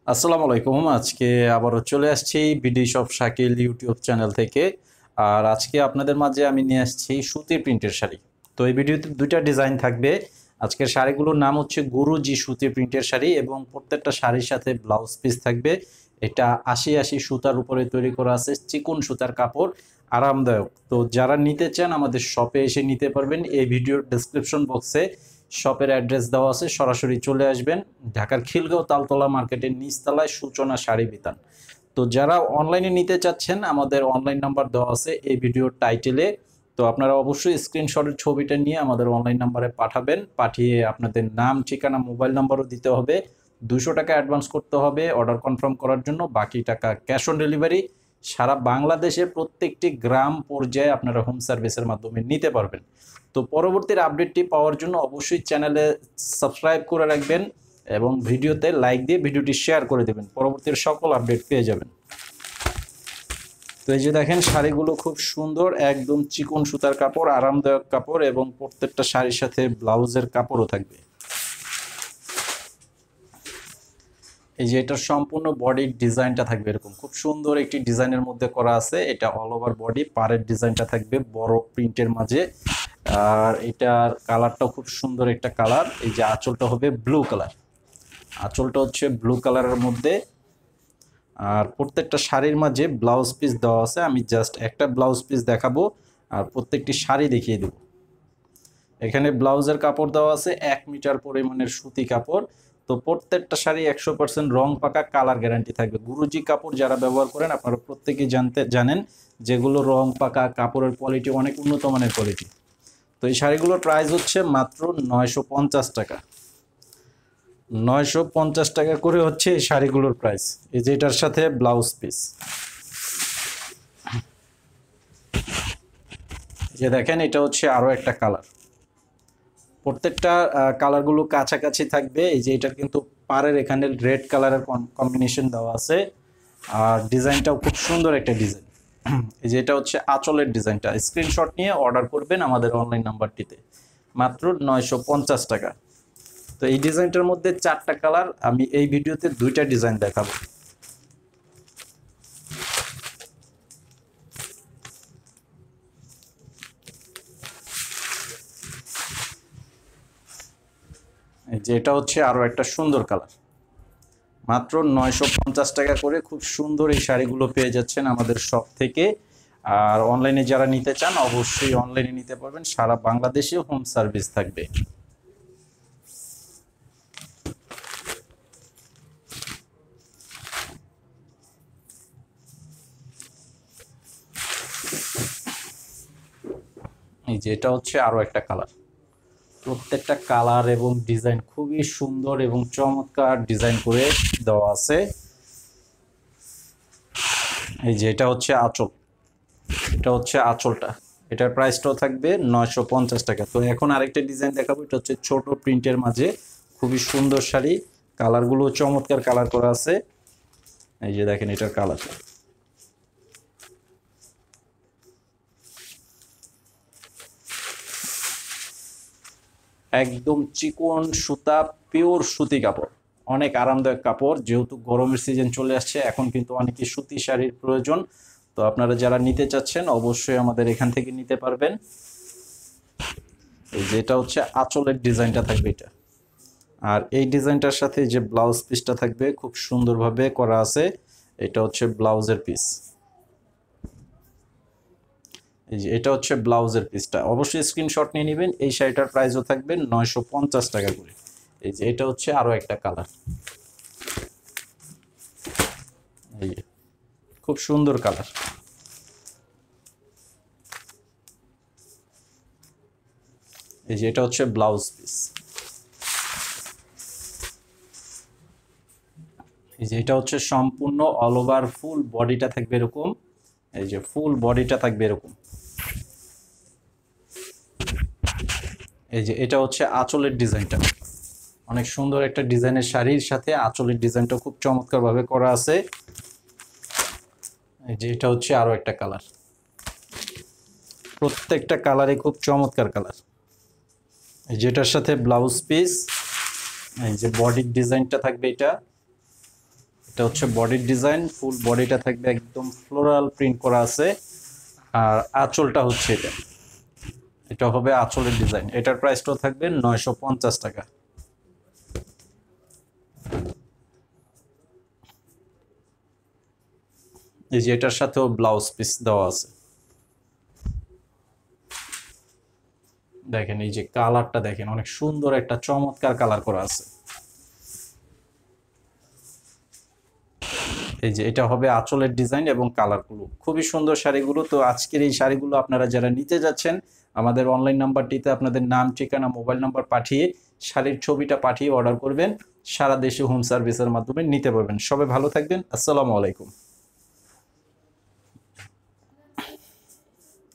আসসালামু আলাইকুম। আজকে আবারও চলে আসছি BD shop Shakil YouTube channel থেকে। আর আজকে আপনাদের মাঝে আমি নিয়ে আসছি সুতির প্রিন্টের শাড়ি। তো এই ভিডিওতে দুইটা ডিজাইন থাকবে। আজকের শাড়িগুলোর নাম হচ্ছে গুরুজি সুতির প্রিন্টের শাড়ি এবং প্রত্যেকটা শাড়ির সাথে ব্লাউজ পিস থাকবে। এটা ৮০ সুতার উপরে তৈরি করা আছে, চিকন সুতার কাপড়, আরামদায়ক। তো যারা নিতে চান আমাদের শপে এসে নিতে পারবেন। এই ভিডিওর ডেসক্রিপশন বক্সে শপের অ্যাড্রেস দেওয়া আছে, সরাসরি চলে আসবেন। ঢাকার খিলগাঁও তালতলা মার্কেটের নিচতলায় সূচনা শাড়ি বিতান। তো যারা অনলাইনে নিতে চাচ্ছেন আমাদের অনলাইন নাম্বার দেওয়া আছে এই ভিডিওর টাইটেলে। তো আপনারা অবশ্যই স্ক্রিনশটের ছবিটা নিয়ে আমাদের অনলাইন নাম্বারে পাঠাবেন। পাঠিয়ে আপনাদের নাম, ঠিকানা, মোবাইল নাম্বারও দিতে হবে। 200 টাকা অ্যাডভান্স করতে হবে অর্ডার কনফার্ম করার জন্য, বাকি টাকা ক্যাশ অন ডেলিভারি। সারা বাংলাদেশের প্রত্যেকটি গ্রাম পর্যায়ে আপনারা হোম সার্ভিসের মাধ্যমে নিতে পারবেন। তো পরবর্তীর আপডেটটি পাওয়ার জন্য অবশ্যই চ্যানেলে সাবস্ক্রাইব করে রাখবেন এবং ভিডিওতে লাইক দিয়ে ভিডিওটি শেয়ার করে দেবেন, পরবর্তীর সকল আপডেট পেয়ে যাবেন। তো এই যে দেখেন শাড়িগুলো খুব সুন্দর, একদম চিকন সুতার কাপড়, আরামদায়ক কাপড় এবং প্রত্যেকটা শাড়ির সাথে ব্লাউজের কাপড়ও থাকবে। এই যে এটার সম্পূর্ণ বডির ডিজাইনটা থাকবে এরকম খুব সুন্দর একটি ডিজাইনের মধ্যে করা আছে। এটা অল ওভার বডি, পাড়ের ডিজাইনটা থাকবে বড় প্রিন্টের মাঝে। আর এটার কালারটাও খুব সুন্দর একটা কালার। এই যে আঁচলটা হবে ব্লু কালার, আঁচলটা হচ্ছে ব্লু কালারের মধ্যে। আর প্রত্যেকটা শাড়ির মাঝে ব্লাউজ পিস দেওয়া আছে। আমি জাস্ট একটা ব্লাউজ পিস দেখাবো আর প্রত্যেকটি শাড়ি দেখিয়ে দেব। এখানে ব্লাউজের কাপড় দেওয়া আছে 1 মিটার পরিমাণের সুতি কাপড়। তো প্রত্যেকটা শাড়ি 100% রং পাকা, কালার গ্যারান্টি থাকবে। গুরুজি কাপড় যারা ব্যবহার করেন আপনারা প্রত্যেকেই জানেন যেগুলো রং পাকা, কাপড়ের কোয়ালিটি অনেক উন্নত মানের কোয়ালিটি। তো এই শাড়িগুলোর প্রাইস হচ্ছে মাত্র 950 টাকা। 950 টাকা করে হচ্ছে এই শাড়িগুলোর প্রাইস। এই যে এটার সাথে ব্লাউজ পিস, যে দেখেন এটা হচ্ছে আরো একটা কালার। প্রত্যেকটা কালারগুলো কাছাকাছি থাকবে। এই যে এটার কিন্তু পাড়ের এখানে রেড কালারের কম্বিনেশন দেওয়া আছে। আর ডিজাইনটাও খুব সুন্দর একটা ডিজাইন। এই যে এটা হচ্ছে আঁচলের ডিজাইনটা। স্ক্রিনশট নিয়ে অর্ডার করবেন আমাদের অনলাইন নাম্বারটিতে, মাত্র 950 টাকা। তো এই ডিজাইনটার মধ্যে 4টা কালার, আমি এই ভিডিওতে 2টা ডিজাইন দেখাবো। এই যে এটা হচ্ছে আরো একটা সুন্দর কালার। মাত্র 950 টাকা করে খুব সুন্দর এই শাড়িগুলো পেয়ে যাচ্ছেন আমাদের শপ থেকে। আর অনলাইনে যারা নিতে চান অবশ্যই অনলাইনে নিতে পারবেন, সারা বাংলাদেশে হোম সার্ভিস থাকবে। এই যে এটা হচ্ছে আরো একটা কালার। প্রত্যেকটা কালার এবং ডিজাইন খুবই সুন্দর এবং চমৎকার ডিজাইন করে দেওয়া আছে। এই যে এটা হচ্ছে আঁচল, এটা হচ্ছে আঁচলটা। এটার প্রাইসটাও থাকবে 950 টাকা। তো এখন আরেকটা ডিজাইন দেখাবো। এটা হচ্ছে ছোট প্রিন্টের মাঝে খুবই সুন্দর শাড়ি, কালারগুলো চমৎকার কালার করা আছে। এই যে দেখেন এটার কালার, একদম চিকন সুতা, পিওর সুতি কাপড়, অনেক আরামদায়ক কাপড়। যেহেতু গরমের সিজন চলে আসছে এখন কিন্তু অনেকে সুতি শাড়ির প্রয়োজন। তো আপনারা যারা নিতে চাচ্ছেন অবশ্যই আমাদের এখান থেকে নিতে পারবেন। এই যে এটা হচ্ছে আঁচলের ডিজাইনটা থাকবে এটা। আর এই ডিজাইনটার সাথে যে ব্লাউজ পিসটা থাকবে খুব সুন্দরভাবে করা আছে। এটা হচ্ছে ব্লাউজের পিস। এই যে এটা হচ্ছে ব্লাউজের পিসটা, অবশ্যই স্ক্রিনশট নিয়ে নেবেন। এই শাড়িটার প্রাইসও থাকবে 950 টাকা করে। এই যে এটা হচ্ছে আরো একটা কালার। এই যে খুব সুন্দর কালার। এই যে এটা হচ্ছে ব্লাউজ পিস। এই যে এটা হচ্ছে সম্পূর্ণ অল ওভার ফুল বডিটা থাকবে এরকম। এই যে ফুল বডিটা থাকবে এরকম। এই যে এটা হচ্ছে আঁচলের ডিজাইনটা, অনেক সুন্দর একটা ডিজাইনের শাড়ির সাথে আঁচলের ডিজাইনটা খুব চমৎকার ভাবে করা আছে। এই যে এটা হচ্ছে আরো একটা কালার। প্রত্যেকটা কালারই খুব চমৎকার কালার। এই যে এটার সাথে ব্লাউজ পিস। এই যে বডির ডিজাইনটা থাকবে এটা। এটা হচ্ছে বডির ডিজাইন, ফুল বডিটা থাকবে একদম ফ্লোরাল প্রিন্ট করা আছে। আর আঁচলটা হচ্ছে এটা, এটা হবে আঁচলের ডিজাইন। এটার প্রাইসটাও থাকবে 950 টাকা। এই যে এটার সাথেও ব্লাউজ পিস দেওয়া আছে। দেখেন এই যে কালারটা দেখেন, অনেক সুন্দর একটা চমৎকার কালার করা আছে। এই যে এটা হবে আঁচলের ডিজাইন এবং কালারগুলো খুবই সুন্দর শাড়িগুলো। তো আজকের এই শাড়িগুলো আপনারা যারা নিতে যাচ্ছেন, আমাদের অনলাইন নাম্বারটিতে আপনাদের নাম, ঠিকানা, মোবাইল নাম্বার পাঠিয়ে শাড়ির ছবিটা পাঠিয়ে অর্ডার করবেন। সারা দেশে হোম সার্ভিসের মাধ্যমে নিতে পারবেন। সবাই ভালো থাকবেন। আসসালামু আলাইকুম।